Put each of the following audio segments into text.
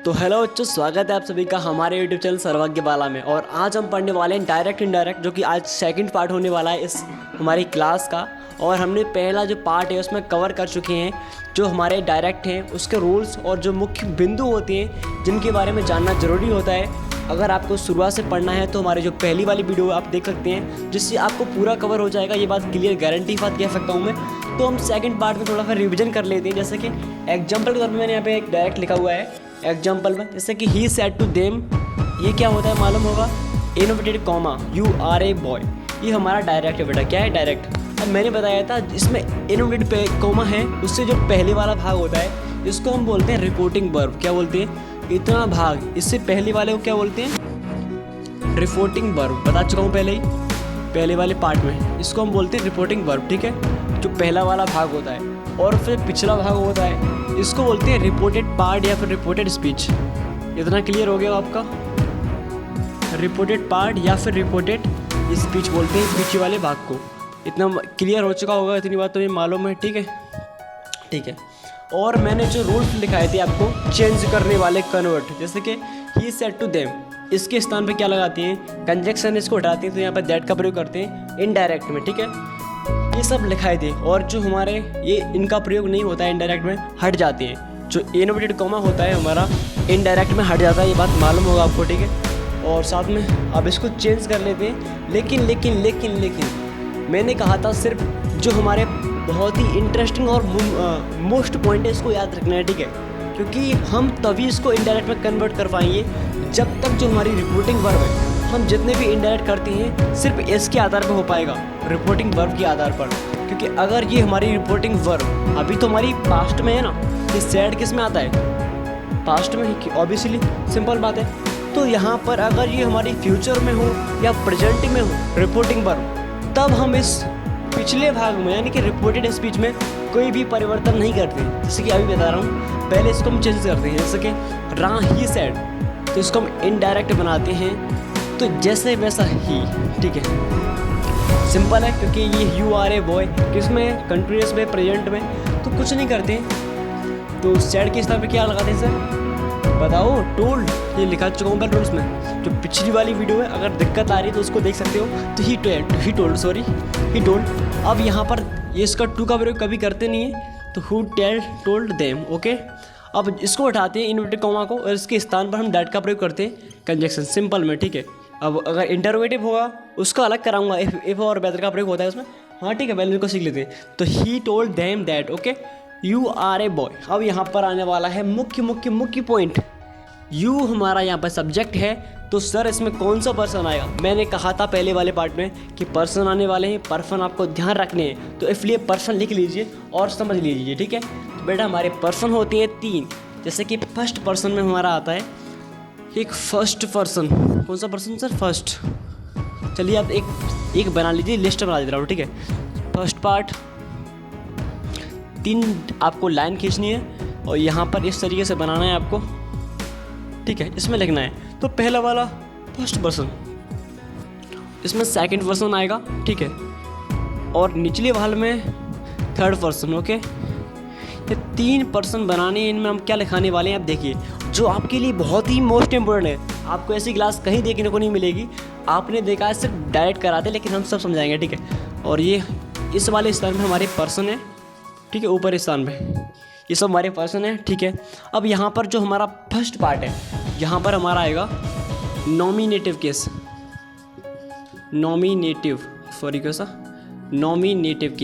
तो हेलो बच्चों, स्वागत है आप सभी का हमारे यूट्यूब चैनल सर्वज्ञ बाला में। और आज हम पढ़ने वाले हैं डायरेक्ट इनडायरेक्ट, जो कि आज सेकंड पार्ट होने वाला है इस हमारी क्लास का। और हमने पहला जो पार्ट है उसमें कवर कर चुके हैं जो हमारे डायरेक्ट हैं, उसके रूल्स और जो मुख्य बिंदु होते हैं जिनके बारे में जानना ज़रूरी होता है। अगर आपको शुरुआत से पढ़ना है तो हमारी जो पहली वाली वीडियो आप देख सकते हैं, जिससे आपको पूरा कवर हो जाएगा। ये बात क्लियर गारंटी बात कह सकता हूँ मैं। तो हम सेकंड पार्ट में थोड़ा सा रिवीजन कर लेते हैं। जैसे कि एग्जाम्पल के तौर पर मैंने यहाँ पे एक डायरेक्ट लिखा हुआ है एग्जाम्पल में, जैसे कि ही सेड टू देम। ये क्या होता है मालूम होगा, inverted comma you are a boy. ये हमारा डायरेक्ट है बेटा। क्या है डायरेक्ट? अब मैंने बताया था इसमें इनोवेटेड पे कॉमा है, उससे जो पहले वाला भाग होता है इसको हम बोलते हैं रिपोर्टिंग वर्ब। क्या बोलते हैं? इतना भाग, इससे पहले वाले को क्या बोलते हैं? Reporting verb. बता चुका हूँ पहले ही, पहले वाले पार्ट में। इसको हम बोलते हैं रिपोर्टिंग वर्ब, ठीक है, जो पहला वाला भाग होता है। और फिर पिछला भाग होता है, इसको बोलते हैं रिपोर्टेड पार्ट या फिर रिपोर्टेड स्पीच। इतना क्लियर हो गया आपका? रिपोर्टेड पार्ट या फिर रिपोर्टेड स्पीच बोलते हैं पीछे वाले भाग को। इतना क्लियर हो चुका होगा, इतनी बात तो ये मालूम है, ठीक है, ठीक है। और मैंने जो रूल्स लिखाए थे आपको, चेंज करने वाले कन्वर्ट, जैसे कि ही सेड टू देम, इसके स्थान पे क्या लगाती हैं? कंजक्शन, इसको हटाती हैं तो यहाँ पर दैट का प्रयोग करते हैं इनडायरेक्ट में, ठीक है। ये सब लिखाए थे। और जो हमारे ये इनका प्रयोग नहीं होता है इनडायरेक्ट में, हट जाते हैं। जो इनोवेटेड कॉमा होता है हमारा इनडायरेक्ट में हट जाता है, ये बात मालूम होगा आपको, ठीक है। और साथ में अब इसको चेंज कर लेते हैं। लेकिन लेकिन लेकिन लेकिन मैंने कहा था सिर्फ जो हमारे बहुत ही इंटरेस्टिंग और मोस्ट पॉइंट है इसको याद रखना है, ठीक है। क्योंकि हम तभी इसको इनडायरेक्ट में कन्वर्ट कर पाएंगे जब तक जो हमारी रिपोर्टिंग वर्ब है, हम जितने भी इनडायरेक्ट करते हैं सिर्फ इसके आधार पर हो पाएगा, रिपोर्टिंग वर्ब के आधार पर। क्योंकि अगर ये हमारी रिपोर्टिंग वर्ब अभी तो हमारी पास्ट में है ना, ये सैड किस में आता है? पास्ट में ही, ऑब्वियसली, सिंपल बात है। तो यहाँ पर अगर ये हमारी फ्यूचर में हो या प्रेजेंट में हो रिपोर्टिंग वर्ब, तब हम इस पिछले भाग में यानी कि रिपोर्टेड स्पीच में कोई भी परिवर्तन नहीं करते। जैसे कि अभी बता रहा हूँ, पहले इसको हम चेंज करते हैं। जैसे कि रा ही सैड, तो इसको हम इनडायरेक्ट बनाते हैं, तो जैसे वैसा ही, ठीक है, सिंपल है। क्योंकि ये यू आर ए बॉय किसमें? कंटिन्यूस में, प्रेजेंट में, तो कुछ नहीं करते। तो सैड के स्थान पे क्या लगाते हैं सर? बताओ। टोल्ड, ये लिखा चुका हूँ मैं रूल्स में। जो पिछली वाली वीडियो है, अगर दिक्कत आ रही है तो उसको देख सकते हो। तो ही टोल्ड। अब यहाँ पर ये इसका टू का प्रयोग कभी करते नहीं है, तो हु टोल्ड देम, ओके। अब इसको हटाते हैं इनवर्टेड कॉमा को, और इसके स्थान पर हम दैट का प्रयोग करते हैं कंजक्शन, सिंपल में, ठीक है। अब अगर इंटरोगेटिव होगा उसका अलग कराऊंगा, इफ और वेदर का प्रयोग होता है उसमें, हाँ ठीक है, पहले इनको सीख लेते हैं। तो he told them that, okay, you are a boy. अब यहाँ पर आने वाला है मुख्य पॉइंट। यू हमारा यहाँ पर सब्जेक्ट है, तो सर इसमें कौन सा पर्सन आएगा? मैंने कहा था पहले वाले पार्ट में कि पर्सन आने वाले हैं, पर्सन आपको ध्यान रखने हैं, तो इसलिए पर्सन लिख लीजिए और समझ लीजिए, ठीक है। तो बेटा हमारे पर्सन होते हैं 3। जैसे कि फर्स्ट पर्सन में हमारा आता है एक फर्स्ट पर्सन। कौन सा पर्सन सर? फर्स्ट। चलिए आप एक बना लीजिए, लिस्ट बना दे रहा हूँ, ठीक है। फर्स्ट पार्ट 3 आपको लाइन खींचनी है और यहाँ पर इस तरीके से बनाना है आपको, ठीक है। इसमें लिखना है, तो पहला वाला फर्स्ट पर्सन, इसमें सेकंड पर्सन आएगा, ठीक है। और निचले वाल में थर्ड पर्सन, ओके। ये 3 पर्सन बनाने हैं। इनमें हम क्या लिखाने वाले हैं आप देखिए, जो आपके लिए बहुत ही मोस्ट इम्पोर्टेंट है। आपको ऐसी क्लास कहीं देखने को नहीं मिलेगी। आपने देखा है सिर्फ डायरेक्ट कराते, लेकिन हम सब समझाएंगे, ठीक है। और ये इस वाले स्थान में हमारे पर्सन है, ठीक है, ऊपर स्थान पे ये सब हमारे पर्सन है, ठीक है। अब यहाँ पर जो हमारा फर्स्ट पार्ट है, यहाँ पर हमारा आएगा nominative case, nominative case, nominative,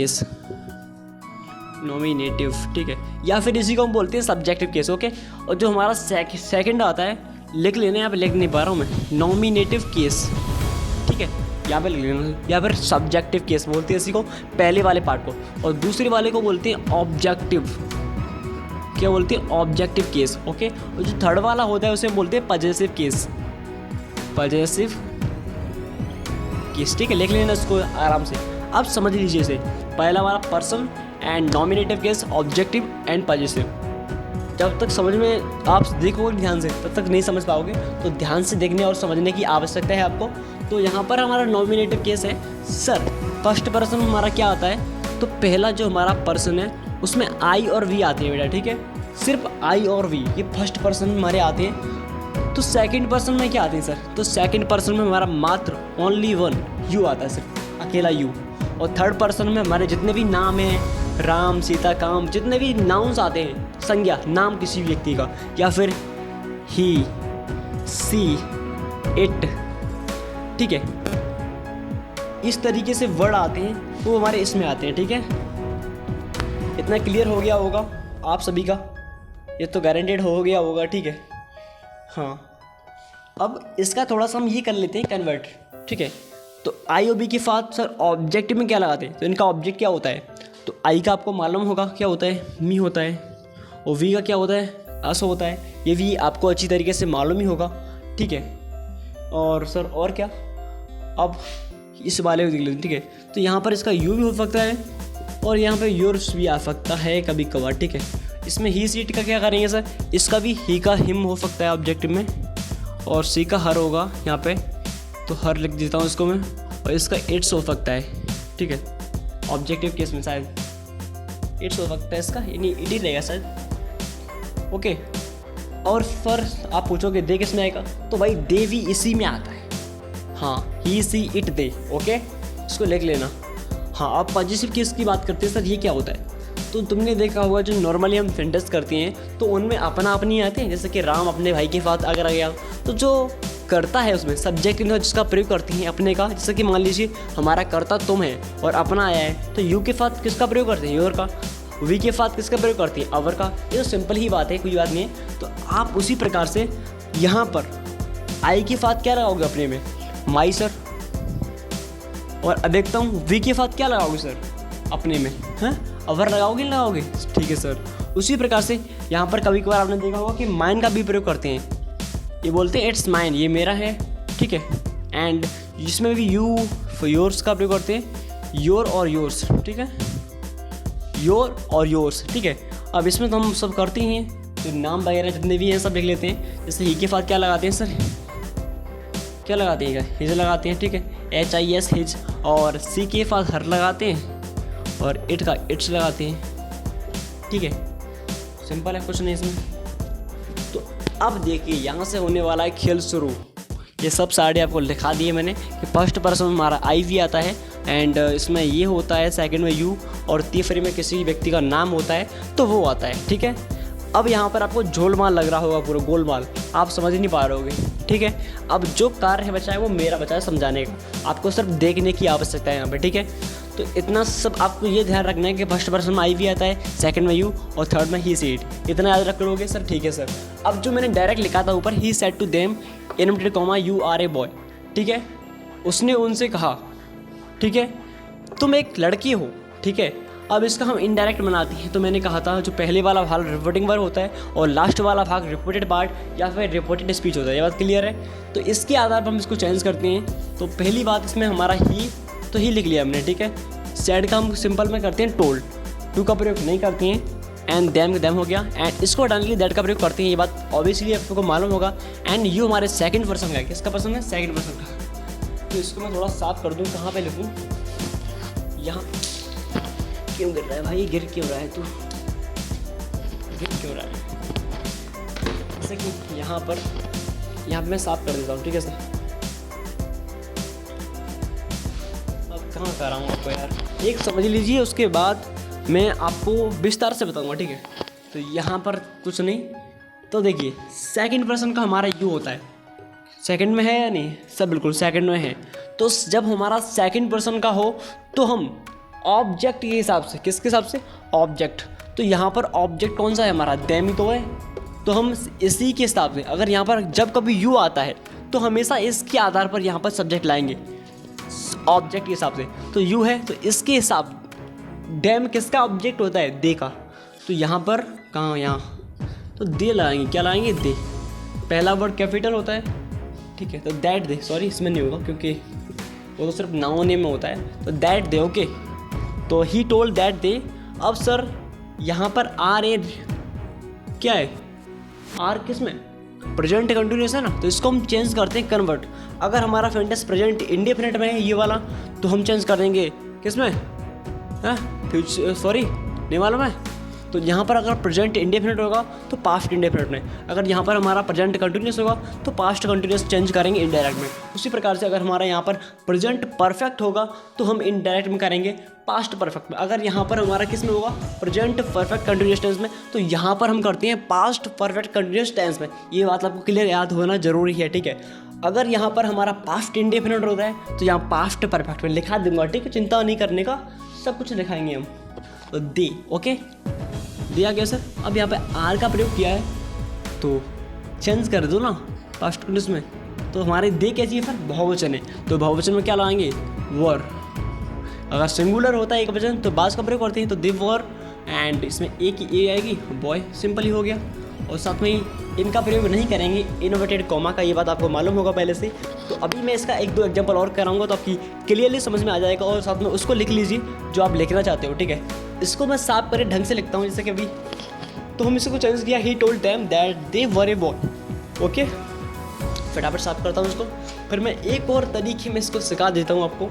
ठीक है। या फिर इसी को हम बोलते हैं सब्जेक्टिव केस, ओके। और जो हमारा सेकंड आता है, लिख लेना, यहाँ पे लिख नहीं पा रहा हूँ मैं, नॉमिनेटिव केस, ठीक है, यहाँ पे लिख लेना। या फिर सब्जेक्टिव केस बोलते हैं इसी को, पहले वाले पार्ट को। और दूसरे वाले को बोलते हैं ऑब्जेक्टिव, क्या बोलते हैं? Objective case, okay. और जो थर्ड वाला होता है उसे बोलते हैं पजेसिव केस, ठीक है। लिख लेना इसको आराम से, अब समझ लीजिए इसे। पहला वाला person and nominative case, objective and possessive. जब तक समझ में आप देखोगे ध्यान से, तब तक नहीं समझ पाओगे। तो ध्यान से देखने और समझने की आवश्यकता है आपको। तो यहाँ पर हमारा नॉमिनेटिव केस है। सर फर्स्ट पर्सन हमारा क्या आता है? तो पहला जो हमारा पर्सन है उसमें आई और वी आती है बेटा, ठीक है। सिर्फ आई और वी ये फर्स्ट पर्सन में हमारे आते हैं। तो सेकंड पर्सन में क्या आते हैं सर? तो सेकंड पर्सन में हमारा मात्र ओनली वन यू आता है, सिर्फ अकेला यू। और थर्ड पर्सन में हमारे जितने भी नाम हैं, राम, सीता, काम, जितने भी नाउन्स आते हैं, संज्ञा, नाम किसी भी व्यक्ति का, या फिर ही, सी, इट, ठीक है, इस तरीके से वर्ड आते हैं वो हमारे इसमें आते हैं। ठीक है, इतना क्लियर हो गया होगा आप सभी का, ये तो गारंटेड हो गया होगा। ठीक है, हाँ, अब इसका थोड़ा सा हम ये कर लेते हैं कन्वर्ट। ठीक है, तो आई और बी के साथ सर ऑब्जेक्ट में क्या लगाते हैं? तो इनका ऑब्जेक्ट क्या होता है? तो आई का आपको मालूम होगा क्या होता है, मी होता है, और वी का क्या होता है, अस होता है। ये भी आपको अच्छी तरीके से मालूम ही होगा। ठीक है, और सर और क्या, अब इस वाले को देख लेते हैं। ठीक है, तो यहाँ पर इसका यू भी हो सकता है और यहाँ पे योर्स भी आ सकता है कभी कभार। ठीक है, इसमें ही सीट का क्या करेंगे सर? इसका भी ही का हिम हो सकता है ऑब्जेक्ट में, और सी का हर होगा यहाँ पे, तो हर लिख देता हूँ इसको मैं, और इसका इट्स हो सकता है। ठीक है, ऑब्जेक्टिव केस में शायद इट्स हो सकता है इसका, यानी इट ही रहेगा शायद। ओके, और सर आप पूछोगे दे किस में आएगा? तो भाई दे भी इसी में आता है। हाँ, ही, सी, इट, दे। ओके, इसको लिख लेना। हाँ, आप पॉजिटिव केस की बात करते हैं सर, ये क्या होता है? तो तुमने देखा होगा जो नॉर्मली हम सेंटेंस करते हैं तो उनमें अपना अपनी आते हैं, जैसे कि राम अपने भाई के साथ अगर आ गया तो जो करता है उसमें सब्जेक्ट जिसका प्रयोग करती हैं अपने का, जैसे कि मान लीजिए हमारा करता तुम है और अपना आया है, तो यू के साथ किसका प्रयोग करते हैं? योर का। वी के साथ किसका प्रयोग करती है? अवर का। ये तो सिंपल ही बात है, कोई बात नहीं है। तो आप उसी प्रकार से यहाँ पर आई के साथ क्या लगाओगे अपने में? My sir. और अब देखता हूँ वी के साथ क्या लगाओगे सर अपने में? हैं, अवर लगाओगे लगाओगे? ठीक है सर। उसी प्रकार से यहाँ पर कभी कभार आपने देखा होगा कि माइन का भी प्रयोग करते हैं, ये बोलते हैं इट्स माइन, ये मेरा है। ठीक है, एंड जिसमें भी यू योर्स का प्रयोग करते हैं, योर और योर्स। ठीक है, योर और योर्स। ठीक है, अब इसमें तो हम सब करते ही हैं, तो नाम वगैरह जितने भी हैं सब लिख लेते हैं। जैसे ही के साथ क्या लगाते हैं सर? क्या लगाते हैं? हिज लगाते हैं। ठीक है, HIS हिज। और सी के साथ हर लगाते हैं, और इट का इट्स लगाते हैं। ठीक है, सिंपल है, कुछ नहीं इसमें। तो अब देखिए यहाँ से होने वाला है खेल शुरू। ये सब सारे आपको लिखा दिए मैंने कि फर्स्ट पर्सन में हमारा आई भी आता है, एंड इसमें ये होता है, सेकंड में यू, और तीसरे में किसी व्यक्ति का नाम होता है तो वो आता है। ठीक है, अब यहाँ पर आपको झोलमाल लग रहा होगा, पूरा गोलमाल, आप समझ ही नहीं पा रहे होगे। ठीक है, अब जो कार्य है बचा है वो मेरा बचा है समझाने का, आपको सिर्फ देखने की आवश्यकता है यहाँ पे। ठीक है, तो इतना सब आपको ये ध्यान रखना है कि फर्स्ट पर्सन में आई भी आता है, सेकंड में यू, और थर्ड में ही सी इट। इतना याद रख लोगे सर? ठीक है सर। अब जो मैंने डायरेक्ट लिखा था ऊपर, he said to them inverted comma you are a boy. ठीक है, उसने उनसे कहा, ठीक है, तुम एक लड़की हो। ठीक है, अब इसका हम इनडायरेक्ट बनाते हैं। तो मैंने कहा था जो पहले वाला भाग रिपोर्टिंग वर्ब होता है और लास्ट वाला भाग रिपोर्टेड पार्ट या फिर रिपोर्टेड स्पीच होता है, ये बात क्लियर है? तो इसके आधार पर हम इसको चेंज करते हैं। तो पहली बात इसमें हमारा ही, तो ही लिख लिया हमने। ठीक है, सैड का हम सिंपल में करते हैं टोल्ड, टू का प्रयोग नहीं करते हैं, एंड देम हो गया, एंड इसको हटाने के लिए दैट का प्रयोग करते हैं, ये बात ऑब्वियसली आपको मालूम होगा। एंड यू हमारे सेकंड पर्सन का है, किसका पर्सन है? सेकंड पर्सन का। तो इसको मैं थोड़ा साफ कर दूँ, कहाँ पे लिखूँ? यहाँ क्यों गिर रहा है भाई? गिर क्यों रहा है तू? गिर क्यों रहा है? जैसे कि यहाँ पर मैं साफ कर देता हूँ। ठीक है सर, अब कहाँ कर रहा हूँ आपको यार, एक समझ लीजिए, उसके बाद मैं आपको विस्तार से बताऊँगा। ठीक है, तो यहाँ पर कुछ नहीं। तो देखिए सेकंड पर्सन का हमारा यू होता है, सेकंड में है या नहीं सर? बिल्कुल सेकंड में है। तो जब हमारा सेकंड पर्सन का हो तो हम ऑब्जेक्ट के हिसाब से, किसके हिसाब से? ऑब्जेक्ट। तो यहाँ पर ऑब्जेक्ट कौन सा है हमारा? देम ही तो है। तो हम इसी के हिसाब से, अगर यहाँ पर जब कभी यू आता है तो हमेशा इसके आधार पर यहाँ पर सब्जेक्ट लाएंगे ऑब्जेक्ट के हिसाब से। तो यू है तो इसके हिसाब, डैम किसका ऑब्जेक्ट होता है? दे का। तो यहाँ पर कहाँ, यहाँ तो दे लगाएंगे। क्या लगाएंगे? दे। पहला वर्ड कैपिटल होता है। ठीक है, तो दैट दे, सॉरी इसमें नहीं होगा क्योंकि वो तो सिर्फ नाउन नेम में होता है। तो दैट दे, ओके। तो ही टोल्ड दैट दे। अब सर यहाँ पर आर ए क्या है? आर किस में? प्रेजेंट कंटिन्यूस है ना, तो इसको हम चेंज करते हैं कन्वर्ट। अगर हमारा सेंटेंस प्रेजेंट इंडेफिनिट में है ये वाला, तो हम चेंज कर देंगे किस में? फ्यूचर, सॉरी नहीं मालूम है, तो यहाँ पर अगर प्रेजेंट इंडेफिनिट होगा तो पास्ट इंडेफिनिट में, अगर यहाँ पर हमारा प्रेजेंट कंटिन्यूस होगा तो पास्ट कंटिन्यूस चेंज करेंगे इनडायरेक्ट में। उसी प्रकार से अगर हमारा यहाँ पर प्रेजेंट परफेक्ट होगा तो हम इनडायरेक्ट में करेंगे पास्ट परफेक्ट में। अगर यहाँ पर हमारा किस में होगा प्रेजेंट परफेक्ट कंटिन्यूस टेंस में, तो यहाँ पर हम करते हैं पास्ट परफेक्ट कंटिन्यूस टेंस में। ये बात आपको क्लियर याद होना जरूरी है, ठीक है। अगर यहाँ पर हमारा पास्ट इंडेफिनिट होता है तो यहाँ पास्ट परफेक्ट में लिखा दूंगा, ठीक है, चिंता नहीं करने का, सब कुछ लिखाएंगे हम। तो दे, ओके, दिया गया सर। अब यहाँ पे आर का प्रयोग किया है तो चेंज कर दो ना पास्ट कंटिन्यूस में, तो हमारे दे कैसी है फिर बहुवचन है, तो बहुवचन में क्या लगाएंगे वर। अगर सिंगुलर होता है एक वचन तो बास का प्रयोग करते हैं, तो दे वर, एंड इसमें एक ही ए आएगी, बॉय, सिंपल ही हो गया। और साथ में ही इनका प्रयोग नहीं करेंगे इनवर्टेड कॉमा का, ये बात आपको मालूम होगा पहले से। तो अभी मैं इसका एक दो एग्जांपल और कराऊंगा तो आपकी क्लियरली समझ में आ जाएगा, और साथ में उसको लिख लीजिए जो आप लिखना चाहते हो, ठीक है। इसको मैं साफ करे ढंग से लिखता हूँ, जैसे कि अभी तो हम इसको चेंज किया, ही told them that they were a boy, okay. फटाफट साफ करता हूँ इसको, फिर मैं एक और तरीके में इसको सिखा देता हूँ आपको,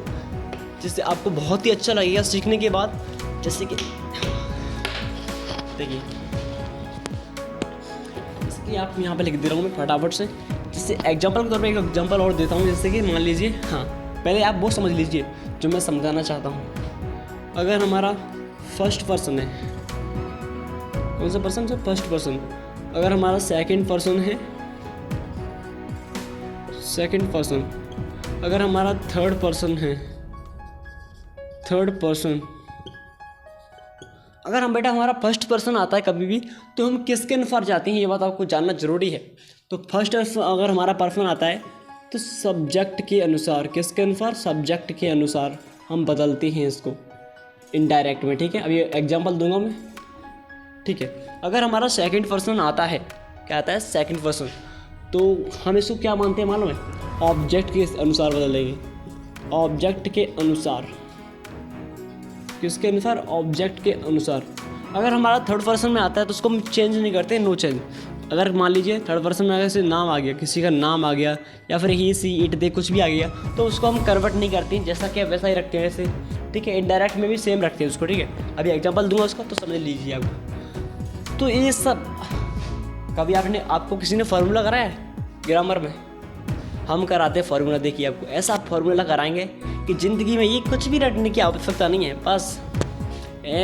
जिससे आपको बहुत ही अच्छा लगेगा सीखने के बाद। जैसे कि देखिए, इसलिए आप यहाँ पे लिख दे रहा हूँ मैं फटाफट से, जिससे एग्जांपल के तौर पे एक एग्जांपल और देता हूँ। जैसे कि मान लीजिए, हाँ, पहले आप वो समझ लीजिए जो मैं समझाना चाहता हूँ। अगर हमारा फर्स्ट पर्सन है, कौन सा पर्सन से फर्स्ट पर्सन, अगर हमारा सेकंड पर्सन है सेकंड पर्सन, अगर हमारा थर्ड पर्सन है थर्ड पर्सन, अगर हम बेटा हमारा फर्स्ट पर्सन आता है कभी भी तो हम किसके अनुसार जाते हैं, ये बात आपको जानना जरूरी है। तो फर्स्ट अगर हमारा पर्सन आता है तो सब्जेक्ट के अनुसार, किसके अनुसार, सब्जेक्ट के अनुसार हम बदलते हैं इसको इनडायरेक्ट में, ठीक है। अभी एग्जांपल दूंगा मैं, ठीक है। अगर हमारा सेकंड पर्सन आता है, क्या आता है सेकंड पर्सन, तो हम इसको क्या मानते हैं मालूम है, ऑब्जेक्ट के अनुसार बदलेंगे, ऑब्जेक्ट के अनुसार, किसके अनुसार, ऑब्जेक्ट के अनुसार। अगर हमारा थर्ड पर्सन में आता है तो उसको हम चेंज नहीं करते, नो चेंज। अगर मान लीजिए थर्ड पर्सन में अगर नाम आ गया, किसी का नाम आ गया, या फिर ही सी इट दे कुछ भी आ गया, तो उसको हम कन्वर्ट नहीं करते, जैसा कि वैसा ही रखते हैं ऐसे, ठीक है। इनडायरेक्ट में भी सेम रखते हैं उसको, ठीक है। अभी एग्जांपल दूंगा उसका तो समझ लीजिए आप। तो ये सब कभी आपको किसी ने फार्मूला कराया है ग्रामर में, हम कराते हैं फार्मूला। देखिए आपको ऐसा फार्मूला कराएंगे कि ज़िंदगी में ये कुछ भी रटने की आवश्यकता नहीं है, बस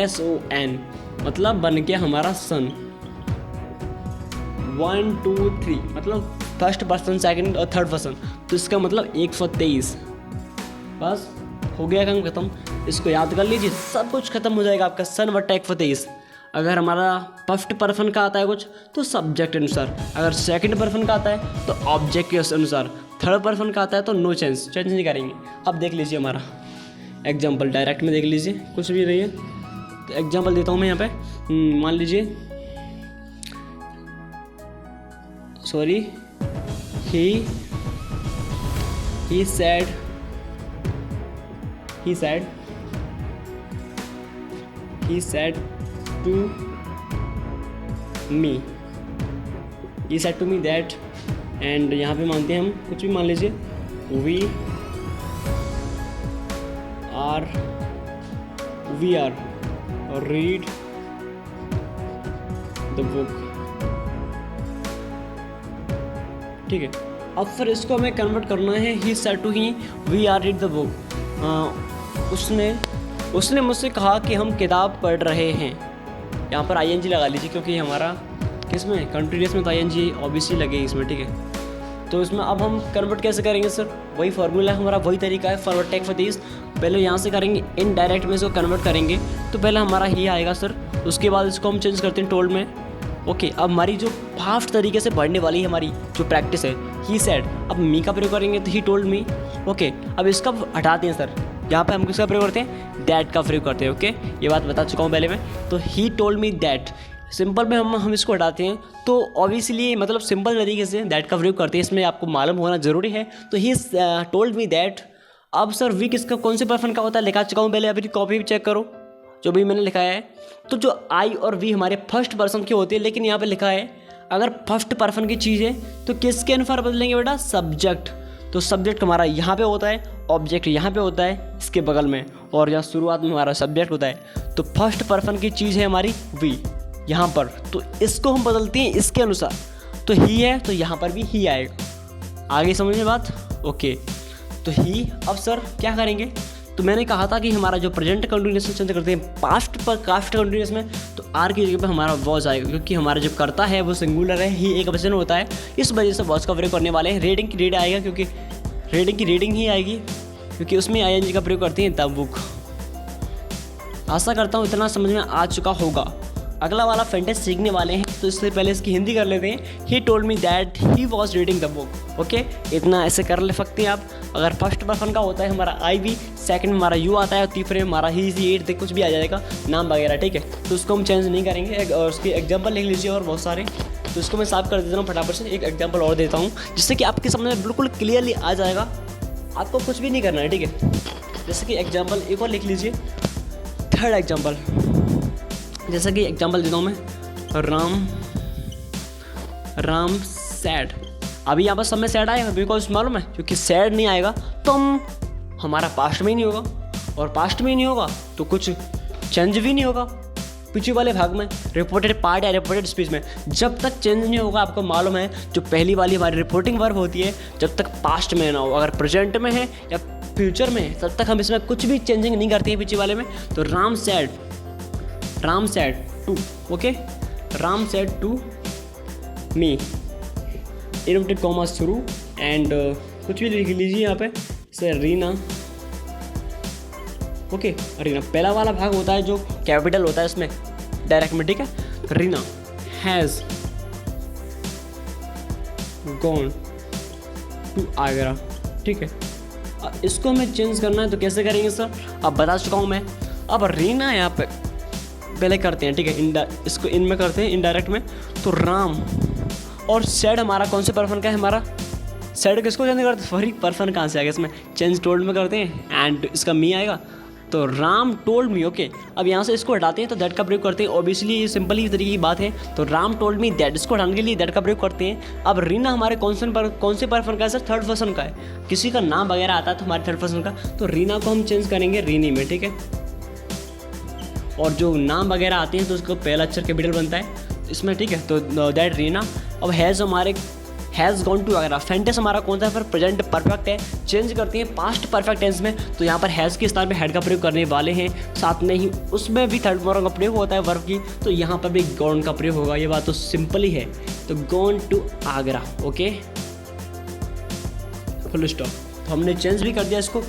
SON मतलब बन गया हमारा सन, 1 2 3 मतलब फर्स्ट पर्सन सेकंड और थर्ड पर्सन, तो इसका मतलब 123, बस हो गया काम खत्म। इसको याद कर लीजिए, सब कुछ खत्म हो जाएगा आपका, सन बट्टा 123। अगर हमारा फर्स्ट पर्सन का आता है कुछ तो सब्जेक्ट के अनुसार, अगर सेकंड पर्सन का आता है तो ऑब्जेक्ट के अनुसार, थर्ड पर्सन का आता है तो नो चेंज नहीं करेंगे। अब देख लीजिए हमारा एग्जांपल, डायरेक्ट में देख लीजिए, कुछ भी नहीं है तो एग्जांपल देता हूँ मैं यहाँ पे। मान लीजिए, sorry, he said to me that, and यहाँ पे मानते हैं हम कुछ भी, मान लीजिए we are read the book, ठीक है। अब फिर इसको हमें कन्वर्ट करना है, he said to he we are read the book, उसने मुझसे कहा कि हम किताब पढ़ रहे हैं। यहाँ पर ING लगा लीजिए क्योंकि हमारा किसमें कंटिन्यूस में तो ING ऑब्वियसली लगे इसमें, ठीक है। तो इसमें अब हम कन्वर्ट कैसे करेंगे सर, वही फार्मूला है हमारा, वही तरीका है, फॉरवर्ड टेक 30। पहले यहाँ से करेंगे इनडायरेक्ट में इसको कन्वर्ट करेंगे, तो पहले हमारा ही आएगा सर, उसके बाद इसको हम चेंज करते हैं टोल्ड में, ओके। अब हमारी जो फास्ट तरीके से बढ़ने वाली है हमारी जो प्रैक्टिस है, ही सेड, अब मी का प्रयोग करेंगे तो ही टोल्ड मी, ओके। अब इसका हटाते हैं सर, यहाँ पे हम किसका प्रयोग करते हैं, दैट का प्रयोग करते हैं, ओके। ये बात बता चुका हूँ पहले मैं। तो he told me that, simple में हम इसको हटाते हैं तो ऑब्वियसली मतलब सिंपल तरीके से दैट का प्रयोग करते हैं, इसमें आपको मालूम होना ज़रूरी है। तो ही टोल्ड मी दैट। अब सर वी किसका, कौन से पर्सन का होता है, लिखा चुका हूँ पहले, अभी कॉपी भी चेक करो जो भी मैंने लिखा है। तो जो आई और वी हमारे फर्स्ट पर्सन के होते हैं, लेकिन यहाँ पे लिखा है अगर फर्स्ट पर्सन की चीज़ है तो किसके अनुसार बदलेंगे बेटा, सब्जेक्ट। तो सब्जेक्ट हमारा यहाँ पे होता है, ऑब्जेक्ट यहाँ पे होता है इसके बगल में, और यहाँ शुरुआत में हमारा सब्जेक्ट होता है। तो फर्स्ट पर्सन की चीज़ है हमारी वी, यहाँ पर, तो इसको हम बदलते हैं इसके अनुसार। तो ही है तो यहाँ पर भी ही आएगा। आगे समझ में बात? ओके, तो ही। अब सर क्या करेंगे? तो मैंने कहा था कि हमारा जो प्रेजेंट कंटिन्यूस में चेंज करते हैं पास्ट पर कास्ट कंटिन्यूस में, तो आर की जगह पे हमारा वॉज आएगा, क्योंकि हमारा जो करता है वो सिंगुलर है, ही एक वचन होता है। इस वजह से वॉज का प्रयोग करने वाले हैं। रीडिंग की रीड आएगा, क्योंकि रीडिंग की रीडिंग ही आएगी, क्योंकि उसमें आई का प्रयोग करते हैं द बुक। आशा करता हूँ इतना समझ में आ चुका होगा। अगला वाला सेंटेंस सीखने वाले हैं, तो इससे पहले इसकी हिंदी कर लेते हैं। ही told me that he was reading the book. Okay, इतना ऐसे कर ले सकते हैं आप। अगर फर्स्ट पर्सन का होता है हमारा आई भी, सेकंड में हमारा यू आता है, और तीसरे में हमारा ही सी इट कुछ भी आ जाएगा, नाम वगैरह, ठीक है। तो उसको हम चेंज नहीं करेंगे। और उसके एग्जाम्पल लिख लीजिए और बहुत सारे। तो उसको मैं साफ कर देता हूँ फटाफट से। एक एग्जाम्पल और देता हूँ, जिससे कि आपके समझ में बिल्कुल क्लियरली आ जाएगा। आपको कुछ भी नहीं करना है, ठीक है। जैसे कि एग्जाम्पल एक और लिख लीजिए, थर्ड एग्जाम्पल। जैसा कि एग्जांपल देता हूँ मैं, राम सैड। अभी यहाँ पर सब में सैड आएगा, बिकॉज मालूम है, क्योंकि सैड नहीं आएगा तो हमारा पास्ट में ही नहीं होगा, और पास्ट में ही नहीं होगा तो कुछ चेंज भी नहीं होगा पीछे वाले भाग में, रिपोर्टेड पार्ट या रिपोर्टेड स्पीच में। जब तक चेंज नहीं होगा, आपको मालूम है, जो पहली वाली हमारी रिपोर्टिंग वर्ब होती है, जब तक पास्ट में ना हो, अगर प्रेजेंट में है या फ्यूचर में है, तब तक हम इसमें कुछ भी चेंजिंग नहीं करते हैं पीछे वाले में। तो Ram said to, okay, Ram said to me, inverted comma शुरू, एंड कुछ भी लिख लीजिए यहाँ पे, से रीना। ओके, रीना पहला वाला भाग होता है जो कैपिटल होता है इसमें डायरेक्ट में, ठीक है। Reena has gone to Agra, ठीक है। इसको हमें चेंज करना है, तो कैसे करेंगे सर? अब बता चुका हूँ मैं। अब रीना यहाँ पे पहले करते हैं, ठीक है, इसको इन में करते हैं, इनडायरेक्ट में। तो राम और सैड हमारा कौन से पर्सन का है? हमारा सैड किसको चेंज करते हैं? सॉरी, पर्सन कहाँ से आ गया इसमें? चेंज टोल्ड में करते हैं, एंड इसका मी आएगा, तो राम टोल्ड मी। ओके, अब यहाँ से इसको हटाते हैं तो दैट का प्रयोग करते हैं। ऑब्वियसली ये सिंपल ही तरीके की बात है। तो राम टोल्ड मी दैट, इसको हटाने के लिए दैट का प्रयोग करते हैं। अब रीना हमारे कौन से पर्सन का है सर? थर्ड पर्सन का है। किसी का नाम वगैरह आता है तो हमारे थर्ड पर्सन का, तो रीना को हम चेंज करेंगे रीनी में, ठीक है। और जो नाम वगैरह आते हैं तो उसका पहला अक्षर कैपिटल बनता है इसमें, ठीक है। तो दैट रीना। अब हैज़ हमारे has gone to Agra. Sentence हमारा कौन सा है? फिर प्रेजेंट परफेक्ट है, चेंज करते हैं पास्ट परफेक्ट टेंस में। तो यहाँ पर हैज़ के स्थान पे हैड का प्रयोग करने वाले हैं, साथ में ही उसमें भी थर्ड फॉर्म का प्रयोग होता है वर्ब की, तो यहाँ पर भी गॉन का प्रयोग होगा। ये बात तो सिंपल ही है। तो gone to Agra, okay, full stop. तो हमने चेंज भी कर दिया इसको।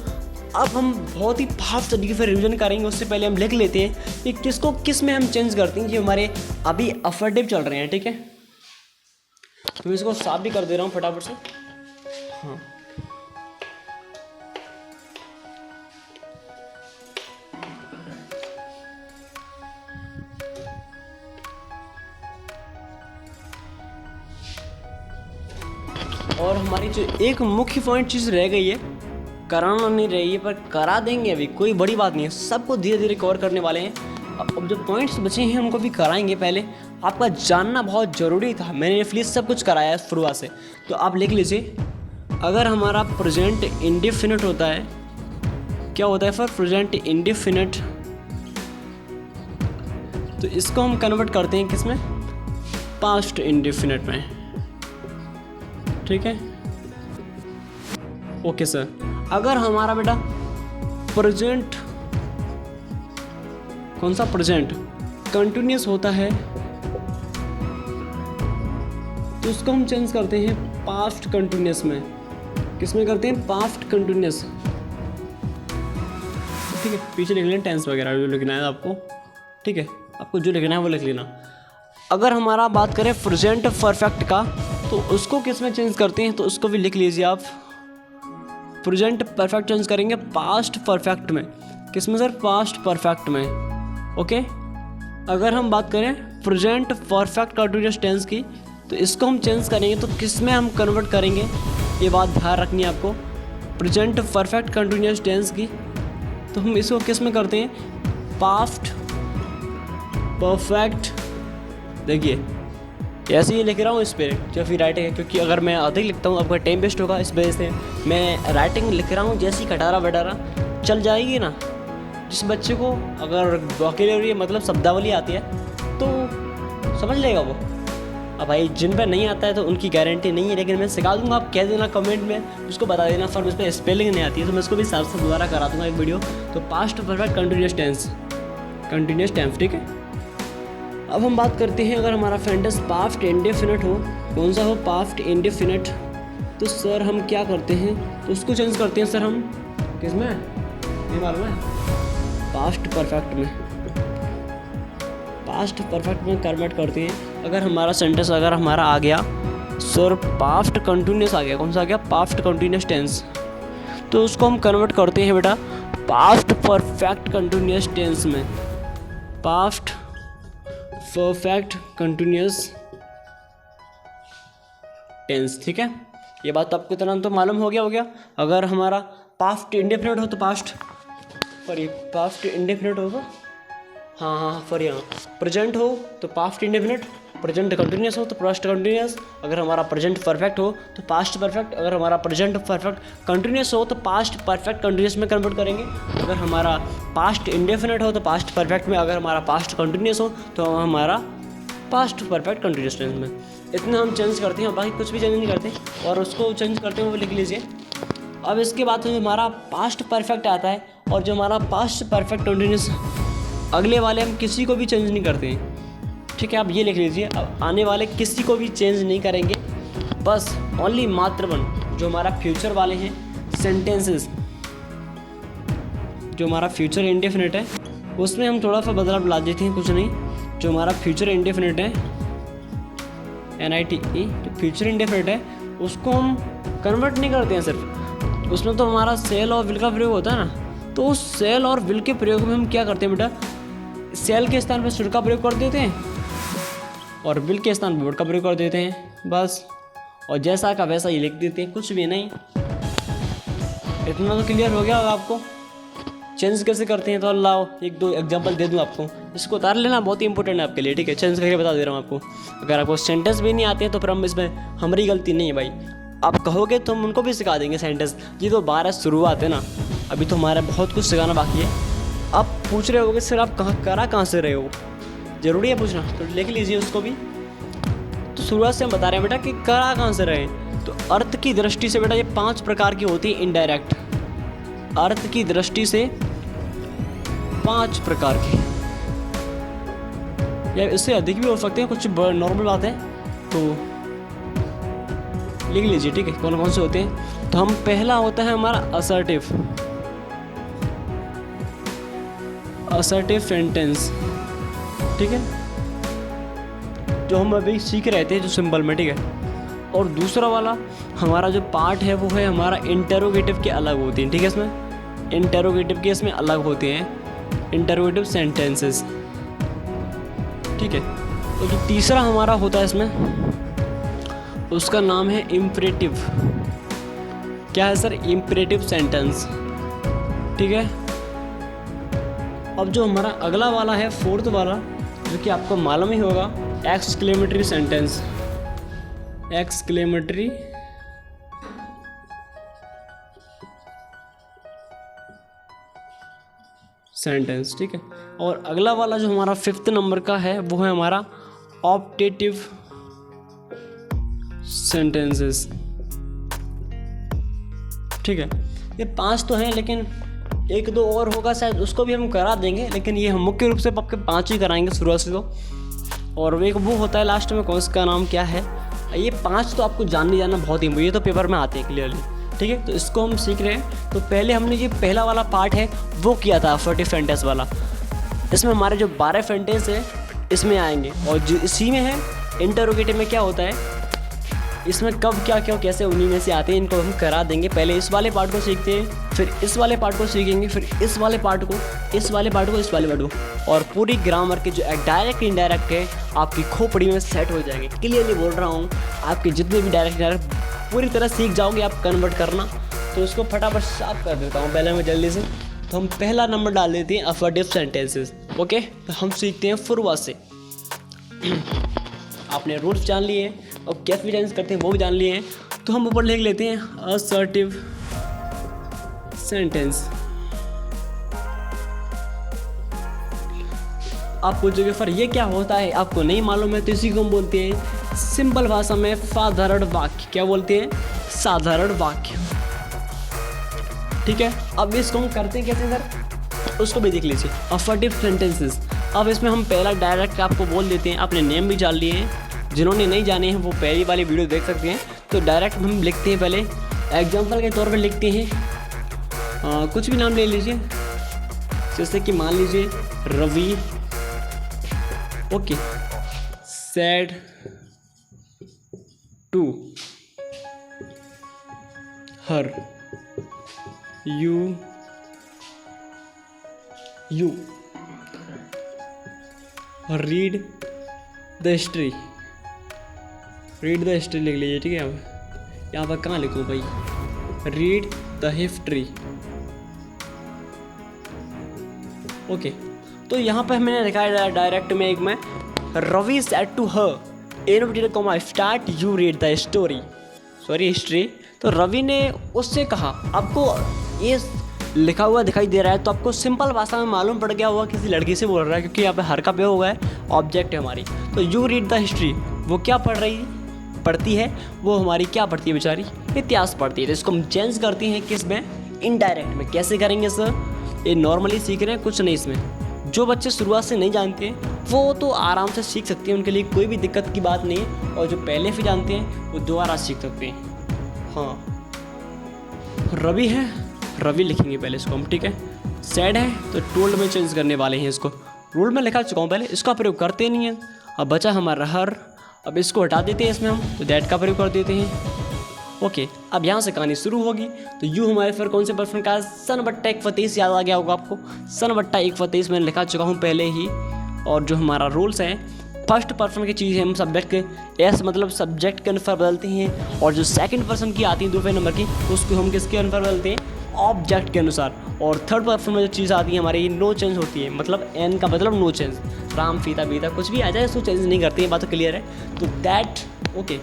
अब हम बहुत ही फास्ट तरीके से रिवीजन करेंगे। उससे पहले हम लिख लेते हैं कि किसको किस में हम चेंज करते हैं। ये हमारे अभी अफर्टिव चल रहे हैं, ठीक है। तो मैं इसको साफ भी कर दे रहा हूँ फटाफट से। हाँ, और हमारी जो एक मुख्य पॉइंट चीज़ रह गई है, कराना नहीं रही है, पर करा देंगे। अभी कोई बड़ी बात नहीं है, सबको धीरे धीरे कवर करने वाले हैं। अब जो पॉइंट्स बचे हैं उनको भी कराएंगे। पहले आपका जानना बहुत ज़रूरी था, मैंने इसलिए सब कुछ कराया है शुरुआत से। तो आप लिख लीजिए, अगर हमारा प्रेजेंट इंडेफिनिट होता है, क्या होता है फिर? Present indefinite. तो इसको हम कन्वर्ट करते हैं किस में? पास्ट इंडेफिनिट में, ठीक है। ओके सर, अगर हमारा बेटा प्रेजेंट, कौन सा प्रेजेंट कंटिन्यूस होता है, तो उसको हम चेंज करते हैं पास्ट कंटिन्यूस में। किस में करते हैं? पास्ट कंटिन्यूस, ठीक है। पीछे लिख लेना टेंस वगैरह जो लिखना है आपको, ठीक है। आपको जो लिखना है वो लिख लेना। अगर हमारा बात करें प्रेजेंट परफेक्ट का, तो उसको किस में चेंज करते हैं? तो उसको भी लिख लीजिए आप। प्रेजेंट परफेक्ट चेंज करेंगे पास्ट परफेक्ट में। किस में सर? पास्ट परफेक्ट में, ओके। अगर हम बात करें प्रेजेंट परफेक्ट कंटिन्यूअस टेंस की, तो इसको हम चेंज करेंगे तो किस में हम कन्वर्ट करेंगे? ये बात ध्यान रखनी है आपको। प्रेजेंट परफेक्ट कंटिन्यूअस टेंस की, तो हम इसको किस में करते हैं? Past perfect. देखिए ऐसे ही लिख रहा हूँ इस पर जो फिर राइटिंग है, क्योंकि अगर मैं अधिक लिखता हूँ आपका टाइम वेस्ट होगा। इस वजह से मैं राइटिंग लिख रहा हूँ, जैसी खटारा बटारा चल जाएगी ना। जिस बच्चे को अगर वोकैब्युलरी मतलब शब्दावली आती है, तो समझ लेगा वो। अब भाई जिन पर नहीं आता है तो उनकी गारंटी नहीं है, लेकिन मैं सिखा दूंगा। आप कह देना कमेंट में, उसको बता देना फॉर मुझ पर स्पेलिंग नहीं आती है तो मैं उसको भी साफ साफ दोबारा करा दूंगा एक वीडियो। तो पास्ट परफेक्ट कंटिन्यूस टेंस, ठीक है। अब हम बात करते हैं अगर हमारा सेंटेंस पास्ट इंडेफिनिट हो, कौन सा हो, पास्ट इंडेफिनिट, तो सर हम क्या करते हैं, तो उसको चेंज करते हैं सर हम किस में, नहीं मालूम है, पास्ट परफेक्ट में कन्वर्ट करते हैं। अगर हमारा सेंटेंस अगर हमारा आ गया सर पास्ट कंटिन्यूस आ गया, कौन सा आ गया, पास्ट कंटिन्यूस टेंस, तो उसको हम कन्वर्ट करते हैं बेटा पास्ट परफेक्ट कंटिन्यूस टेंस में, पास्ट परफेक्ट कंटिन्यूस टेंस, ठीक है। ये बात तो आपको इतना तो मालूम हो गया। अगर हमारा पास्ट इंडेफिनिट हो तो पास्ट इंडेफिनिट हो तो प्रेजेंट हो तो पास्ट इंडेफिनिट, प्रेजेंट कंटिन्यूस हो तो पास्ट कंटिन्यूस। अगर हमारा प्रेजेंट परफेक्ट हो तो पास्ट परफेक्ट, अगर हमारा प्रेजेंट परफेक्ट कंटिन्यूस हो तो पास्ट परफेक्ट कंटिन्यूस में कन्वर्ट करेंगे। अगर हमारा पास्ट इंडेफिनिट हो तो पास्ट परफेक्ट में, अगर हमारा पास्ट कंटिन्यूस हो तो हमारा पास्ट परफेक्ट कंटिन्यूस टेंस में। इतना हम चेंज करते हैं, बाकी कुछ भी चेंज नहीं करते, और उसको चेंज करते हैं वो लिख लीजिए। अब इसके बाद जो हमारा पास्ट परफेक्ट आता है और जो हमारा पास्ट परफेक्ट कंटिन्यूस, अगले वाले हम किसी को भी चेंज नहीं करते हैं, ठीक है। आप ये लिख लीजिए, अब आने वाले किसी को भी चेंज नहीं करेंगे, बस ओनली मात्र वन, जो हमारा फ्यूचर वाले हैं सेंटेंसेस, जो हमारा फ्यूचर इंडेफिनिट है उसमें हम थोड़ा सा बदलाव ला देते हैं, कुछ नहीं। जो हमारा फ्यूचर इंडेफिनिट है NITE, जो फ्यूचर इंडेफिनिट है उसको हम कन्वर्ट नहीं करते हैं सिर्फ, उसमें तो हमारा सेल और विल का प्रयोग होता है ना, तो उस सेल और विल के प्रयोग में हम क्या करते हैं बेटा, सेल के स्थान पर शुड का प्रयोग कर देते हैं और विल के स्थान पर वुड का प्रयोग कर देते हैं, बस। और जैसा का वैसा ही लिख देते हैं, कुछ भी नहीं। इतना तो क्लियर हो गया होगा आपको। चेंज कैसे करते हैं तो लाओ एक दो एग्जांपल दे दूं आपको, इसको उतार लेना, बहुत ही इंपॉर्टेंट है आपके लिए, ठीक है। चेंज करके बता दे रहा हूँ आपको। अगर आपको सेंटेंस भी नहीं आते हैं तो फिर हम इसमें हमारी गलती नहीं है भाई, आप कहोगे तो हम उनको भी सिखा देंगे सेंटेंस। ये तो 12 शुरुआत है ना, अभी तो हमारा बहुत कुछ सिखाना बाकी है। आप पूछ रहे होगे सर आप कहाँ से रहे हो, ज़रूरी है पूछना, तो लिख लीजिए उसको भी। तो शुरुआत से हम बता रहे हैं बेटा कि कहाँ से रहे, तो अर्थ की दृष्टि से बेटा ये 5 प्रकार की होती है इनडायरेक्ट, अर्थ की दृष्टि से 5 प्रकार की, या इससे अधिक भी हो सकते हैं, कुछ नॉर्मल बात है, तो लिख लीजिए, ठीक है, कौन कौन से होते हैं। तो हम पहला होता है हमारा असर्टिव सेंटेंस, ठीक है, जो हम अभी सीख रहे थे जो सिंपल में, ठीक है। और दूसरा वाला हमारा जो पार्ट है वो है हमारा इंटरोगेटिव के अलग होते हैं, ठीक है। इसमें इंटरोगेटिव के इसमें अलग होते हैं इंटरोगेटिव सेंटेंसेस, ठीक है। तो जो तीसरा हमारा होता है इसमें, उसका नाम है इम्परेटिव। क्या है सर, इम्परेटिव सेंटेंस, ठीक है। अब जो हमारा अगला वाला है फोर्थ वाला, जो कि आपको मालूम ही होगा, एक्सक्लेमेटरी सेंटेंस, एक्सक्लेमेटरी सेंटेंस, ठीक है। और अगला वाला जो हमारा 5th नंबर का है वो है हमारा ऑप्टेटिव सेंटेंसेस, ठीक है। ये 5 तो हैं, लेकिन 1-2 और होगा शायद, उसको भी हम करा देंगे, लेकिन ये हम मुख्य रूप से आपके 5 ही कराएंगे शुरुआत से। तो और एक वो होता है लास्ट में, कौन उसका नाम क्या है, ये 5 तो आपको जाना बहुत ही, ये तो पेपर में आते हैं क्लियरली, ठीक है। तो इसको हम सीख रहे हैं। तो पहले हमने ये पहला वाला पार्ट है वो किया था असर्टिव सेंटेंस वाला, इसमें हमारे जो 12 सेंटेंस है इसमें आएंगे, और जो इसी में है इंटरोगेटिव में क्या होता है, इसमें कब क्या क्यों कैसे उन्हीं में से आते हैं, इनको हम करा देंगे। पहले इस वाले पार्ट को सीखते हैं, फिर इस वाले पार्ट को सीखेंगे, फिर इस वाले पार्ट को, इस वाले पार्ट को, इस वाले पार्ट को, और पूरी ग्रामर के जो डायरेक्ट इनडायरेक्ट है आपकी खोपड़ी में सेट हो जाएंगे। क्लियरली बोल रहा हूँ, आपके जितने भी डायरेक्ट पूरी तरह सीख जाओगे आप कन्वर्ट करना। तो इसको फटाफट साफ कर देता हूँ पहले मैं जल्दी से। तो हम पहला नंबर डाल देते हैं असर्टिव सेंटेंसेस, ओके। तो हम सीखते हैं शुरुआत से। आपने रूल्स जान लिए हैं और कैसे चेंज करते हैं वो भी जान लिए हैं। तो हम ऊपर लिख लेते हैं असर्टिव सेंटेंस। आप पूछोगे फिर ये क्या होता है, आपको नहीं मालूम है, तो इसी को हम बोलते हैं सिंपल भाषा में साधारण वाक्य। क्या बोलते हैं? साधारण वाक्य। ठीक है, अब इसको हम करते हैं कैसे सर, उसको भी देख लीजिए। Affirmative sentences. अब इसमें हम पहला डायरेक्ट आपको बोल देते हैं, आपने नेम भी जान लिए हैं, जिन्होंने नहीं जाने हैं वो पहली वाली वीडियो देख सकते हैं। तो डायरेक्ट हम लिखते हैं, पहले एग्जाम्पल के तौर पर लिखते हैं, कुछ भी नाम ले लीजिए, जैसे कि मान लीजिए Ravi, okay, said to her, you read the history, read the history लिख लीजिए। ठीक है, यहाँ पर कहाँ लिखूँ भाई, रीड द हिस्ट्री, ओके। तो यहाँ पर मैंने लिखा है डायरेक्ट में एक में, Ravi said to her inverted comma start you read the story, sorry history. तो रवि ने उससे कहा, आपको ये लिखा हुआ दिखाई दे रहा है तो आपको सिंपल भाषा में मालूम पड़ गया होगा किसी लड़की से बोल रहा है, क्योंकि यहाँ पे हर का प्रयोग हुआ है, ऑब्जेक्ट है हमारी। तो यू रीड द हिस्ट्री, वो क्या पढ़ती है, वो हमारी क्या पढ़ती है बेचारी, इतिहास पढ़ती है। तो इसको हम चेंज करते हैं किस में, इनडायरेक्ट में। कैसे करेंगे सर, ये नॉर्मली सीख रहे हैं, कुछ नहीं इसमें। जो बच्चे शुरुआत से नहीं जानते हैं वो तो आराम से सीख सकते हैं, उनके लिए कोई भी दिक्कत की बात नहीं है। और जो पहले से जानते हैं वो दोबारा सीख सकते हैं। हाँ, रवि है, रवि लिखेंगे पहले इसको हम, ठीक है। सैड है तो टोल्ड में चेंज करने वाले हैं इसको, रूल में लिखा चुका हूँ पहले, इसका प्रयोग करते नहीं है। अब बचा हमारा हर, अब इसको हटा देते हैं इसमें हम, तो दैट का प्रयोग कर देते हैं, ओके। अब यहाँ से कहानी शुरू होगी। तो यू हमारे फिर कौन से पर्सन का, सन बट्टा एक फतेस, याद आ गया होगा आपको, सन बट्टा एक फतेस मैंने लिखा चुका हूँ पहले ही। और जो हमारा रूल्स है, फर्स्ट पर्सन की चीज़ है हम सब्जेक्ट के एस मतलब सब्जेक्ट के अनुसार बदलते हैं, और जो सेकंड पर्सन की आती है दूसरे नंबर की, उसको हम किसके अनुसार बदलते हैं, ऑब्जेक्ट के अनुसार। और थर्ड पर्सन में जो चीज़ आती है हमारी, नो चेंज होती है, मतलब एन का मतलब नो चेंज, राम फीता बीता कुछ भी आ जाए उसको चेंज नहीं करती है, बात तो क्लियर है। तो दैट, ओके।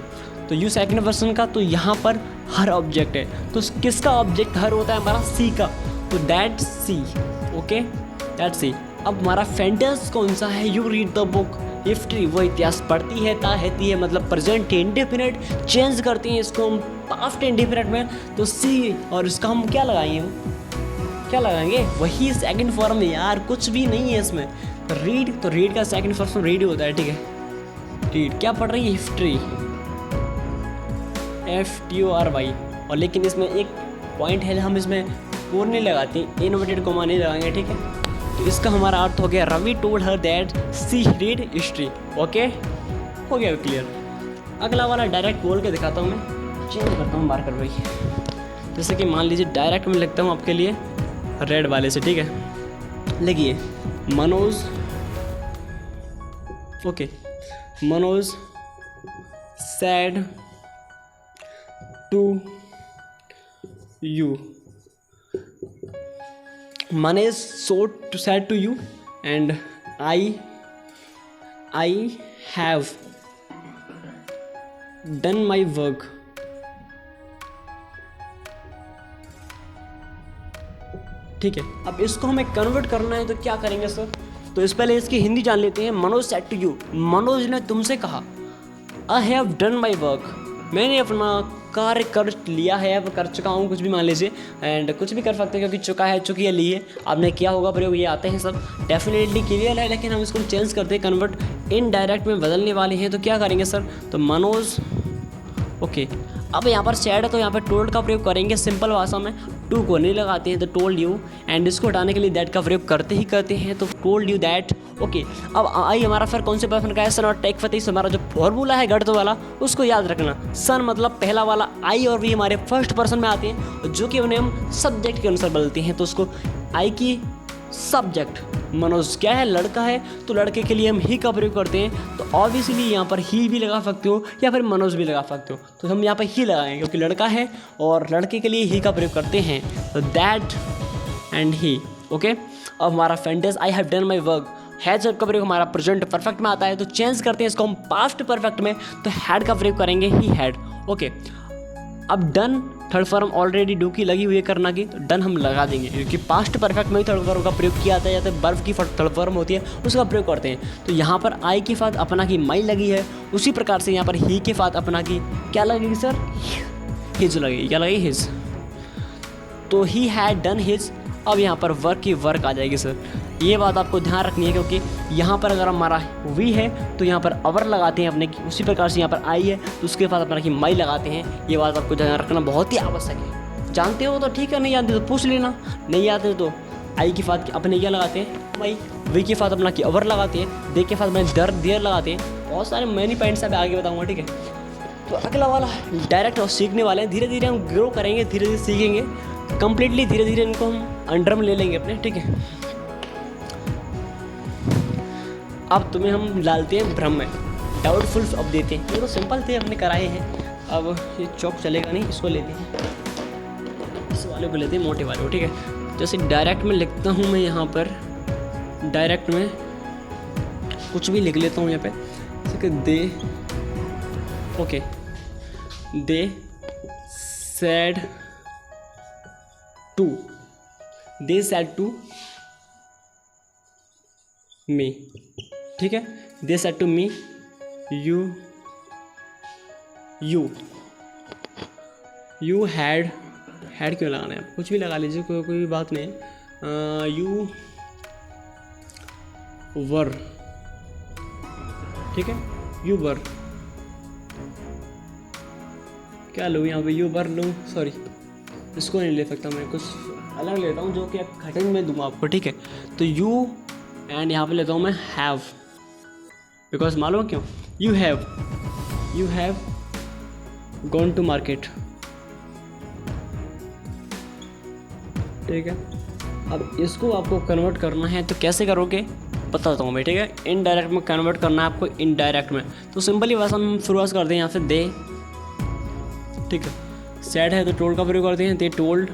तो यू सेकंड पर्सन का, तो यहाँ पर हर ऑब्जेक्ट है, तो किसका ऑब्जेक्ट हर होता है हमारा, सी का, तो दैट सी, ओके, दैट सी। अब हमारा सेंटेंस कौन सा है, you read the book history, वो इतिहास पढ़ती है, रहती है, मतलब प्रेजेंट इंडेफिनिट, चेंज करते हैं इसको हम पास्ट इंडेफिनिट में, तो सी, और इसका हम क्या लगाएंगे, क्या लगाएंगे, वही सेकंड फॉर्म है यार, कुछ भी नहीं है इसमें। रीड, तो रीड का सेकंड फॉर्म रीड होता है, ठीक है। रीड क्या पढ़ रही है, हिस्ट्री, FTORY। और लेकिन इसमें एक पॉइंट है, हम इसमें कोड नहीं लगाते, इनवर्टेड कोमा नहीं लगाएंगे, ठीक है। तो इसका हमारा अर्थ हो गया, Ravi told her that she read history, okay, हो गया क्लियर। अगला वाला डायरेक्ट बोल के दिखाता हूँ मैं, चेंज करता हूँ मार्कर भाई, जैसे कि मान लीजिए डायरेक्ट में लिखता हूँ आपके लिए रेड वाले से, ठीक है। लिखिए Manoj, okay, Manoj said to you, Mane is so sad to you, and I have done my work. ठीक है, अब इसको हमें कन्वर्ट करना है तो क्या करेंगे सर, तो इस पहले इसकी हिंदी जान लेते हैं। Manoj said to you, Manoj ने तुमसे कहा, I have done my work, मैंने अपना कार्य कर लिया है, अब कर चुका हूँ, कुछ भी मान लीजिए, एंड कुछ भी कर सकते हैं क्योंकि चुका है, चुकी है, ली है, आपने किया होगा प्रयोग, ये आते हैं सब, डेफिनेटली क्लियर है। लेकिन हम इसको चेंज करते हैं, कन्वर्ट इनडायरेक्ट में बदलने वाले हैं, तो क्या करेंगे सर, तो मनोज, ओके। अब यहाँ पर सैड है तो यहाँ पर टोल्ड का प्रयोग करेंगे सिंपल भाषा में, टू को नहीं लगाते हैं तो टोल्ड यू, एंड इसको हटाने के लिए दैट का प्रयोग करते हैं, तो टोल्ड यू दैट, ओके। अब आई हमारा फिर कौन से पर्सन का है, सन और टेक फतेह, हमारा जो फॉर्मूला है गढ़ वाला, उसको याद रखना। सन मतलब पहला वाला, आई और वी हमारे फर्स्ट पर्सन में आते हैं, जो कि उन्हें हम सब्जेक्ट के अनुसार बदलते हैं, तो उसको आई की सब्जेक्ट, मनोज क्या है, लड़का है, तो लड़के के लिए हम ही का प्रयोग करते हैं, तो ऑब्वियसली यहाँ पर ही भी लगा सकते हो या फिर मनोज भी लगा सकते हो, तो हम यहाँ पर ही लगाएंगे क्योंकि लड़का है और लड़के के लिए ही का प्रयोग करते हैं, तो दैट एंड ही, ओके। अब हमारा sentence I have done my work, has का प्रयोग हमारा प्रेजेंट परफेक्ट में आता है, तो चेंज करते हैं इसको हम पास्ट परफेक्ट में, तो हैड का प्रयोग करेंगे ही हैड, ओके। अब done third form already do की लगी हुई है करना की, तो डन हम लगा देंगे, क्योंकि पास्ट परफेक्ट में ही थर्ड फॉर्म का प्रयोग किया जाता है, या तो बर्फ की थर्ड फॉर्म होती है उसका प्रयोग करते हैं। तो यहाँ पर आई के साथ अपना की माई लगी है, उसी प्रकार से यहाँ पर ही के साथ अपना की क्या लगेगी सर, हिज लगेगी। क्या लगेगी, हिज। तो ही हैड डन हिज, अब यहाँ पर वर्क की वर्क आ जाएगी सर। ये बात आपको ध्यान रखनी है, क्योंकि यहाँ पर अगर हमारा वी है तो यहाँ पर अवर लगाते हैं अपने की, उसी प्रकार से यहाँ पर आई है तो उसके बाद अपना की माई लगाते हैं। ये बात आपको ध्यान रखना बहुत ही आवश्यक है। जानते हो तो ठीक है, नहीं जानते तो पूछ लेना, नहीं आते तो आई के साथ अपने क्या लगाते हैं, माई। वी के साथ अपना की अवर लगाते हैं, दे के साथ अपने दर देर लगाते हैं। बहुत सारे मैनी पॉइंट्स अब आगे बताऊँगा, ठीक है। तो अगला वाला डायरेक्ट और सीखने वाले हैं, धीरे धीरे हम ग्रो करेंगे, धीरे धीरे सीखेंगे कंप्लीटली, धीरे धीरे इनको हम अंडर में ले लेंगे अपने, ठीक है। अब तुम्हें हम डालते हैं भ्रम में, डाउटफुल अब देते हैं। ये तो सिंपल थे, हमने कराए हैं। अब ये चौक चलेगा नहीं, इसको लेते हैं, इस वाले को लेते हैं, मोटे वाले को, ठीक है। जैसे डायरेक्ट में लिखता हूँ मैं, यहाँ पर डायरेक्ट में कुछ भी लिख लेता हूँ यहाँ पे, जैसे कि they, okay, they said to, they said to me, ठीक है। They said to me, you had क्यों लगाना है, कुछ भी लगा लीजिए, कोई बात नहीं है। यू वर, ठीक है, यू वर, क्या लूँ यहाँ पे, यू वर लूँ, सॉरी इसको नहीं ले सकता मैं, कुछ अलग लेता हूँ जो कि कटिंग में दूंगा आपको, ठीक है। तो यू एंड यहाँ पे लेता हूँ मैं हैव, बिकॉज मालूम क्यों, you have gone to market, ठीक है। अब इसको आपको कन्वर्ट करना है, तो कैसे करोगे बताता हूँ मैं, ठीक है। इनडायरेक्ट में कन्वर्ट करना है आपको, इनडायरेक्ट में। तो सिंपली बस हम शुरुआत करते हैं यहाँ से दे, ठीक है। सैड है तो टोल्ड का प्रयोग करते हैं, दे टोल्ड।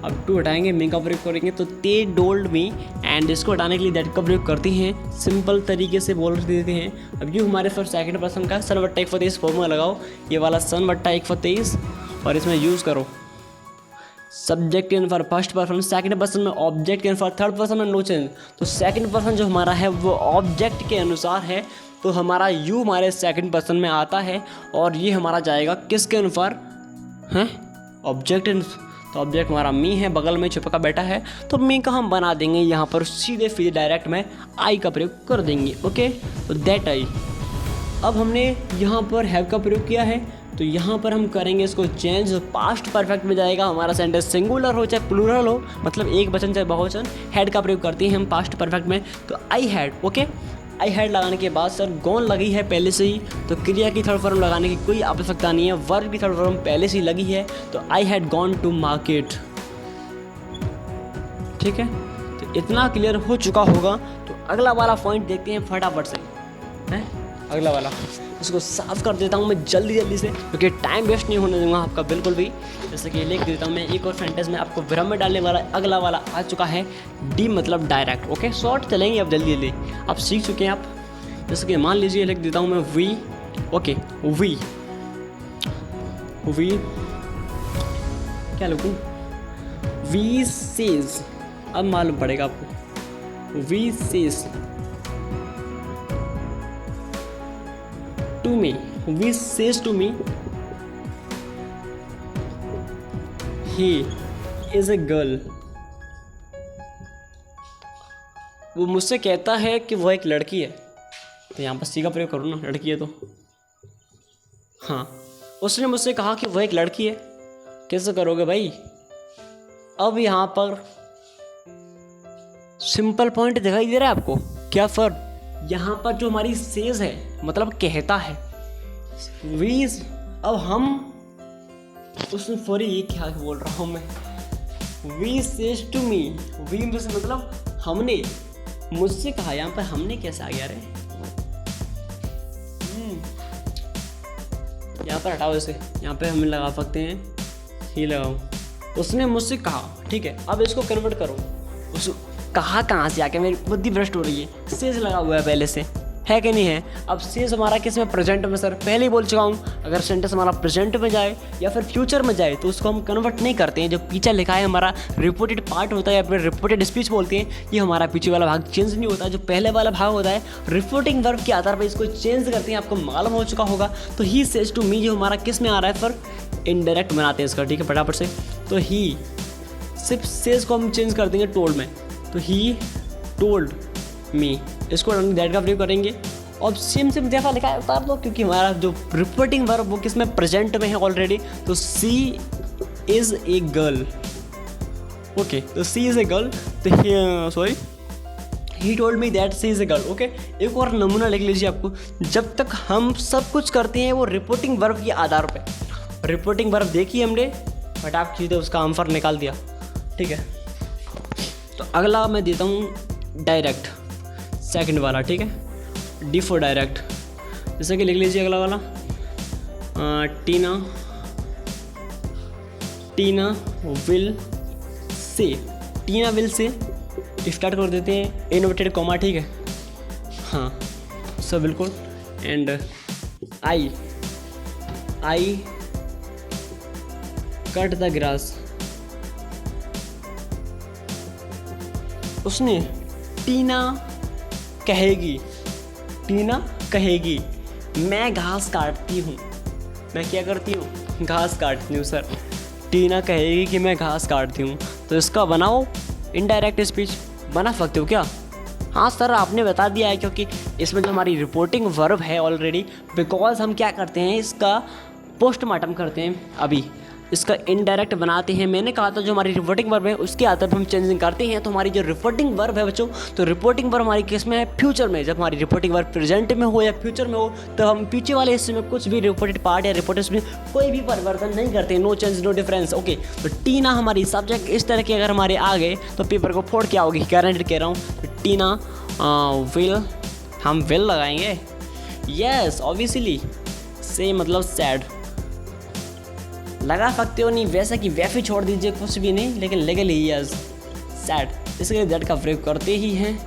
अब टू हटाएंगे, मी का प्रयोग करेंगे, तो ते टोल्ड मी, एंड इसको हटाने के लिए दैट का प्रयोग करते हैं, सिंपल तरीके से बोल देते हैं। अब ये हमारे फर्स्ट सेकंड पर्सन का सन बट्टा 123 फॉर्मूला लगाओ, ये वाला सन बट्टा 123, और इसमें यूज़ करो subject in for first person, second person में object in for third person में नो चेंज। तो सेकंड पर्सन जो हमारा है वो ऑब्जेक्ट के अनुसार है, तो हमारा यू हमारे सेकंड पर्सन में आता है, और ये हमारा जाएगा किसके अनुसार हैं, ऑब्जेक्ट। तो ऑब्जेक्ट हमारा मी है, बगल में छुपा का बैठा है, तो मी का हम बना देंगे यहाँ पर सीधे डायरेक्ट में आई का प्रयोग कर देंगे, ओके। तो दैट आई। अब हमने यहाँ पर हैव का प्रयोग किया है, तो यहाँ पर हम करेंगे इसको चेंज, पास्ट परफेक्ट में जाएगा हमारा सेंटेंस, सिंगुलर हो चाहे प्लूरल हो, मतलब एक वचन चाहे बहुवचन, हैड का प्रयोग करते हैं हम पास्ट परफेक्ट में। तो I had, okay. I had लगाने के बाद सर गॉन लगी है पहले से ही, तो क्रिया की थर्ड फॉर्म लगाने की कोई आवश्यकता नहीं है, वर्ब की थर्ड फॉर्म पहले से ही लगी है, तो I had gone to market, ठीक है। तो इतना क्लियर हो चुका होगा। तो अगला वाला पॉइंट देखते हैं फटाफट से, हैं अगला वाला, इसको साफ कर देता हूँ मैं जल्दी से, क्योंकि टाइम वेस्ट नहीं होने दूंगा आपका बिल्कुल भी। जैसे कि लिख देता हूँ मैं एक और सेंटेंस में, आपको विराम में डालने वाला अगला वाला आ चुका है, डी मतलब डायरेक्ट, ओके। शॉर्ट चलेंगे अब जल्दी आप सीख चुके हैं आप। जैसे कि मान लीजिए लिख देता हूँ मैं वी, ओके, वी क्या लिखूँ, वी सेज, अब मालूम पड़ेगा आपको, we says to me, we says to me, he is a girl। वो मुझसे कहता है कि वह एक लड़की है, तो यहाँ पर सी का प्रयोग करूँ ना, लड़की है तो हाँ, उसने मुझसे कहा कि वह एक लड़की है, कैसे करोगे भाई। अब यहाँ पर सिंपल पॉइंट दिखाई दे रहा है आपको, क्या फर्क, यहाँ पर जो हमारी सेज है मतलब कहता है, वीज, अब हम उसमें फॉरी ये क्या बोल रहा हूँ मैं, we says to me, we मतलब हमने, मुझसे कहा, यहाँ पर हमने कैसे आ गया रे, यहाँ पर हटाओ इसे, यहाँ पे हम लगा सकते हैं, ही लगाओ, उसने मुझसे कहा, ठीक है। अब इसको कन्वर्ट करो, उस कहा कहाँ से आके, मेरी बुद्धि भ्रष्ट हो रही है, सेज लगा हुआ है पहले से, है कि नहीं है। अब सेज हमारा किस में, प्रेजेंट में सर, पहले ही बोल चुका हूँ, अगर सेंटेंस हमारा प्रेजेंट में जाए या फिर फ्यूचर में जाए तो उसको हम कन्वर्ट नहीं करते हैं। जो पीछे लिखा है हमारा रिपोर्टेड पार्ट होता है या फिर रिपोर्टेड स्पीच बोलते हैं, ये हमारा पीछे वाला भाग चेंज नहीं होता। जो पहले वाला भाग होता है रिपोर्टिंग वर्ब के आधार पर इसको चेंज करते हैं, आपको मालूम हो चुका होगा। तो ही सेज टू मी जो हमारा किस में आ रहा है, फिर इनडायरेक्ट बनाते हैं इसका, ठीक है, फटाफट से। तो ही सिर्फ सेज को हम चेंज कर देंगे टोल्ड में, तो ही टोल्ड मी, इसको दैट का प्रयोग करेंगे। और सेम जैसा लिखा है उतार दो, क्योंकि हमारा जो रिपोर्टिंग वर्ब वो किस में, प्रेजेंट में है ऑलरेडी। तो she is a girl, okay, तो सी इज़ ए गर्ल, तो sorry he told me that she is a girl, okay. एक और नमूना लिख लीजिए आपको, जब तक हम सब कुछ करते हैं वो रिपोर्टिंग वर्ब के आधार पे। रिपोर्टिंग वर्ब देखी हमने, फटाक सीधे उसका आंसर निकाल दिया, ठीक है। तो अगला मैं देता हूँ डायरेक्ट, सेकंड वाला, ठीक है, डी फॉर डायरेक्ट। जैसे कि लिख लीजिए अगला वाला, टीना will say, Tina will say start कर देते हैं, इन्वर्टेड कॉमा, ठीक है, हाँ सब बिल्कुल। And I cut the grass, उसने टीना कहेगी मैं घास काटती हूँ, मैं क्या करती हूँ, घास काटती हूँ सर। टीना कहेगी कि मैं घास काटती हूँ, तो इसका बनाओ इनडायरेक्ट स्पीच, बना सकते हो क्या? हाँ सर, आपने बता दिया है, क्योंकि इसमें जो हमारी रिपोर्टिंग वर्ब है ऑलरेडी, बिकॉज हम क्या करते हैं, इसका पोस्टमार्टम करते हैं, अभी इसका इनडायरेक्ट बनाते हैं। मैंने कहा था जो हमारी रिपोर्टिंग वर्ब है उसके आधार पर हम चेंजिंग करते हैं। तो हमारी जो रिपोर्टिंग वर्ब है बच्चों, तो रिपोर्टिंग वर्ब हमारी किस में है, फ्यूचर में। जब हमारी रिपोर्टिंग वर्ब प्रेजेंट में हो या फ्यूचर में हो, तो हम पीछे वाले हिस्से में कुछ भी रिपोर्टेड पार्ट या रिपोर्टेड में कोई भी परिवर्तन नहीं करते, no change no difference, okay. तो टीना हमारी सब्जेक्ट इस तरह के अगर हमारे आ गए तो पेपर को फोड़ क्या होगी, गारंटेड कह रहा हूँ। तो टीना विल, हम विल लगाएंगे, यस ऑब्वियसली, से मतलब सैड लगा सकते हो, नहीं वैसे कि वैसे छोड़ दीजिए, कुछ भी नहीं, लेकिन लेगल ही यस सैड, इसके दैट का प्रयोग करते ही हैं।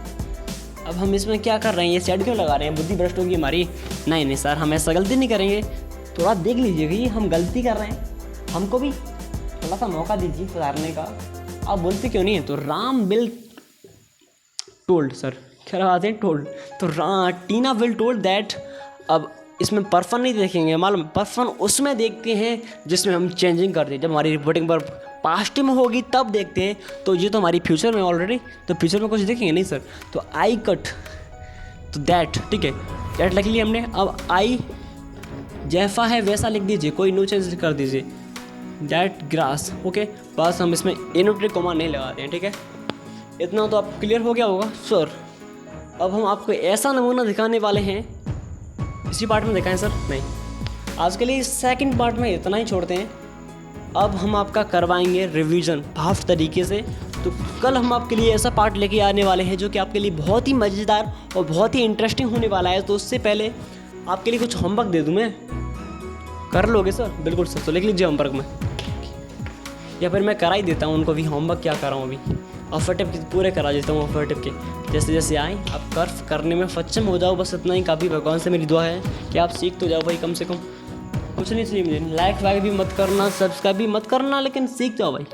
अब हम इसमें क्या कर रहे हैं, ये सैड क्यों लगा रहे हैं, बुद्धि भ्रष्ट होगी हमारी? नहीं सर, हम ऐसा गलती नहीं करेंगे, थोड़ा देख लीजिएगा ये हम गलती कर रहे हैं, हमको भी थोड़ा सा मौका दीजिए सुधारने का। आप बोलते क्यों नहीं है? तो राम विल टोल्ड, सर क्या बात है, टोल्ड, तो टीना विल टोल्ड दैट। अब इसमें पर्सन नहीं देखेंगे, मालूम, पर्सन उसमें देखते हैं जिसमें हम चेंजिंग करते हैं। जब हमारी रिपोर्टिंग पर पास्ट में होगी तब देखते हैं, तो ये तो हमारी फ्यूचर में ऑलरेडी, तो फ्यूचर में कुछ देखेंगे नहीं सर। तो आई कट, तो दैट, ठीक है, दैट लिख लिया हमने। अब आई जैसा है वैसा लिख दीजिए, कोई नो चेंज कर दीजिए, दैट ग्रास, ओके। बस हम इसमें इनवर्टेड कॉमा नहीं लगाते हैं, ठीक है। इतना तो आप क्लियर हो गया होगा सर। अब हम आपको ऐसा नमूना दिखाने वाले हैं, इसी पार्ट में दिखाएं सर? नहीं, आज के लिए सेकंड पार्ट में इतना ही छोड़ते हैं। अब हम आपका करवाएंगे रिवीजन भाव तरीके से। तो कल हम आपके लिए ऐसा पार्ट लेके आने वाले हैं जो कि आपके लिए बहुत ही मज़ेदार और बहुत ही इंटरेस्टिंग होने वाला है। तो उससे पहले आपके लिए कुछ होमवर्क दे दूँ मैं, कर लोगे सर? बिल्कुल सर, तो लिख लीजिए होमवर्क में, या फिर मैं करा ही देता हूँ उनको भी होमवर्क, क्या कराऊँ अभी, ऑफर टिप पूरे करा देता हूँ, ऑफर टिप के जैसे जैसे आए आप करने में सक्षम हो जाओ, बस इतना ही काफ़ी। भगवान से मेरी दुआ है कि आप सीख तो जाओ भाई, कम से कम कुछ नहीं चाहिए मुझे, लाइक वाइक भी मत करना, सब्सक्राइब भी मत करना, लेकिन सीख जाओ भाई,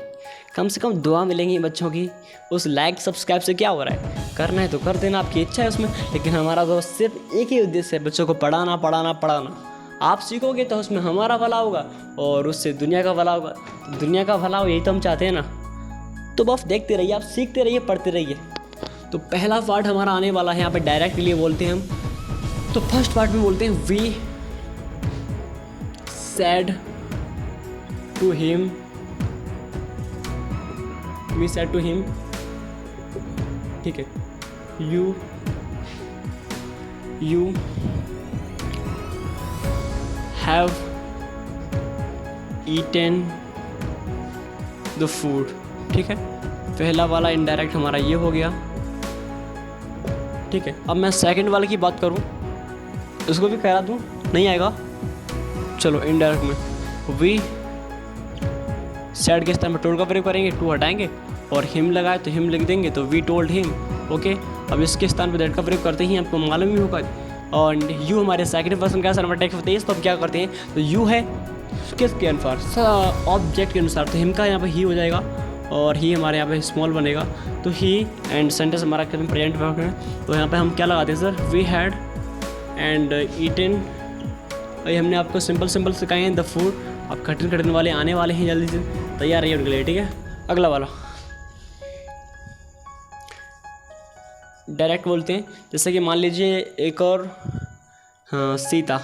कम से कम दुआ मिलेंगी बच्चों की। उस लाइक सब्सक्राइब से क्या हो रहा है, करना है तो कर देना, आपकी इच्छा है उसमें, लेकिन हमारा तो सिर्फ एक ही उद्देश्य है, बच्चों को पढ़ाना पढ़ाना पढ़ाना। आप सीखोगे तो उसमें हमारा भला होगा और उससे दुनिया का भला होगा, दुनिया का भला हो, यही तो हम चाहते हैं ना। तो बस देखते रहिए, आप सीखते रहिए, पढ़ते रहिए। तो पहला पार्ट हमारा आने वाला है, यहाँ पे डायरेक्ट के लिए बोलते हैं हम। तो फर्स्ट पार्ट में बोलते हैं we said to him, we said to him, ठीक है। You have eaten the food, ठीक है। पहला वाला इनडायरेक्ट हमारा ये हो गया, ठीक है। अब मैं सेकंड वाले की बात करूं, इसको भी करा दूं, नहीं आएगा, चलो इनडायरेक्ट में वी सैड के स्थान पर टोल्ड का प्रयोग करेंगे, टू हटाएंगे और हिम लगाए तो हिम लिख देंगे, तो वी टोल्ड हिम, ओके। अब इसके स्थान पर दैट का प्रयोग करते ही आपको मालूम ही होगा और यू हमारे सेकंड पर्सन का नंबर टेक्स्ट होते हैं, तो हम क्या करते हैं, तो यू है किसके अनुसार, ऑब्जेक्ट के अनुसार, तो हिम का यहाँ पे ही हो जाएगा और ही हमारे यहाँ पे स्मॉल बनेगा, तो ही एंड सेंटेंस हमारा प्रेजेंट वर्ब है, तो यहाँ पे हम क्या लगाते हैं sir, we had and eaten. भाई हमने आपको सिंपल सिखाए हैं द फूड, अब कठिन वाले आने वाले हैं, जल्दी से तैयार रहिए उनके लिए, ठीक है। अगला वाला डायरेक्ट बोलते हैं, जैसे कि मान लीजिए एक और, हाँ Sita,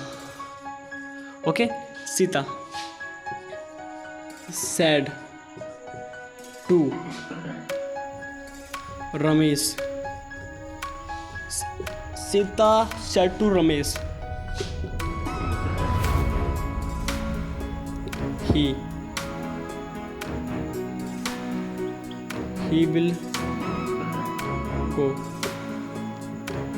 okay Sita, said to Ramesh, Sita said to Ramesh, he will go।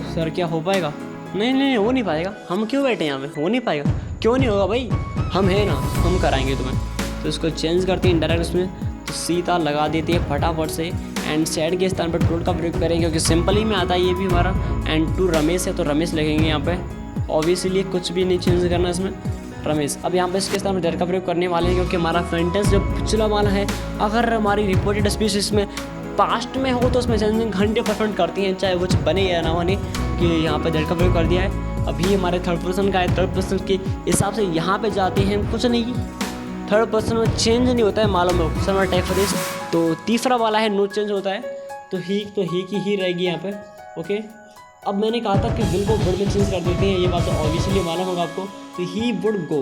Sir क्या हो पाएगा, नहीं हो नहीं पाएगा, हम क्यों बैठे हैं यहाँ पे, हो नहीं पाएगा, क्यों नहीं होगा भाई, हम है ना, हम कराएंगे तुम्हें। तो इसको चेंज करते हैं इंडायरेक्ट उसमें, तो सीता लगा देती है फटाफट से, एंड सैड के स्थान पर टूड का प्रयोग करेंगे क्योंकि सिंपल ही में आता है ये भी हमारा, एंड टू रमेश है तो रमेश लगेंगे यहाँ पे, ऑब्वियसली कुछ भी नहीं चेंज करना इसमें, रमेश। अब यहाँ पे इसके स्थान पर डेट का प्रयोग करने वाले हैं क्योंकि हमारा सेंटेंस जो पिछला वाला है, अगर हमारी रिपोर्टेड स्पीच इसमें पास्ट में हो तो उसमें चेंजिंग 100% करती हैं, चाहे कुछ बने या ना बने, कि यहाँ पे डेट का प्रयोग कर दिया है। अभी हमारे थर्ड पर्सन का है, थर्ड पर्सन के हिसाब से यहाँ पे जाते हैं, कुछ नहीं थर्ड पर्सन में चेंज नहीं होता है, मालूम है सर टाइप फॉर दिस। तो तीसरा वाला है नो चेंज होता है, तो ही की ही रहेगी यहाँ पे, ओके। अब मैंने कहा था कि विल को वुड में चेंज कर देते हैं, ये बात तो ऑब्वियसली मालूम होगा आपको, तो he would go,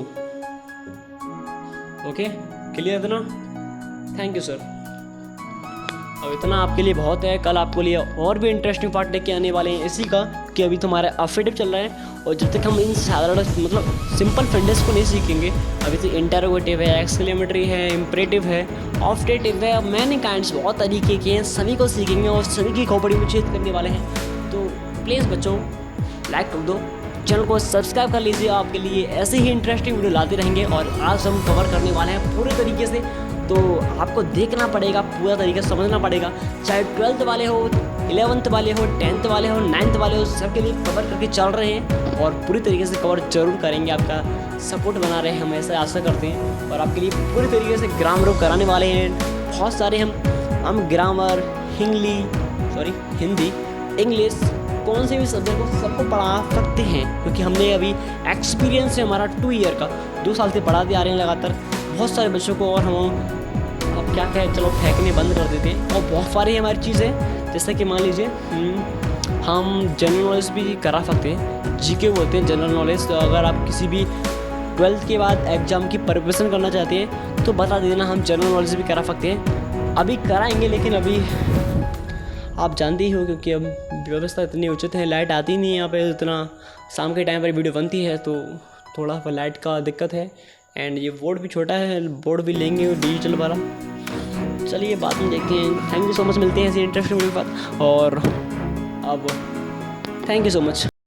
okay clear इतना, थैंक यू सर। अब इतना आपके लिए बहुत है, कल आपके लिए और भी इंटरेस्टिंग पार्ट लेके आने वाले हैं इसी का, कि अभी तुम्हारा अफेक्टिव चल रहा है, और जब तक हम इन साधारण मतलब सिंपल सेंटेंस को नहीं सीखेंगे, अभी तो इंटरोगेटिव है, एक्सक्लेमेटरी है, इम्परेटिव है, ऑप्टेटिव है, मैनी काइंड्स बहुत तरीके के हैं, सभी को सीखेंगे और सभी की खोपड़ी में छेद करने वाले हैं। तो प्लीज़ बच्चों लाइक कर दो, चैनल को सब्सक्राइब कर लीजिए, आपके लिए ऐसे ही इंटरेस्टिंग वीडियो लाते रहेंगे। और आज हम कवर करने वाले हैं पूरे तरीके से, तो आपको देखना पड़ेगा, पूरा तरीके से समझना पड़ेगा, चाहे 12th वाले हो, 11th वाले हो, 10th वाले हो, 9th वाले हो, सबके लिए कवर करके चल रहे हैं और पूरी तरीके से कवर जरूर करेंगे। आपका सपोर्ट बना रहे हैं, हम ऐसा आशा करते हैं, और आपके लिए पूरी तरीके से ग्रामर कराने वाले हैं बहुत सारे। हम ग्रामर, हिंदी, इंग्लिश, कौन से भी सब्जेक्ट को सबको पढ़ा सकते हैं, क्योंकि हमने अभी एक्सपीरियंस है हमारा 2 ईयर का, 2 साल से पढ़ाते आ रहे हैं लगातार बहुत सारे बच्चों को, और हम अब क्या कहें, चलो फेंकने बंद कर देते हैं। और बहुत सारी हमारी चीज़ें, जैसे कि मान लीजिए हम जनरल नॉलेज भी करा सकते हैं, जीके बोलते हैं जनरल नॉलेज। तो अगर आप किसी भी 12th के बाद एग्ज़ाम की प्रिपरेशन करना चाहते हैं तो बता देना, हम जनरल नॉलेज भी करा सकते हैं, अभी कराएंगे, लेकिन अभी आप जानते ही हो क्योंकि अब व्यवस्था इतनी उचित है, लाइट आती नहीं है यहाँ पे, इतना शाम के टाइम पर वीडियो बनती है तो थोड़ा लाइट का दिक्कत है। एंड ये बोर्ड भी छोटा है, बोर्ड भी लेंगे डिजिटल वाला, चलिए बाद में देखते हैं। थैंक यू सो मच, मिलते हैं ऐसी इंटरेस्टिंग वीडियो के बाद, और अब थैंक यू सो मच।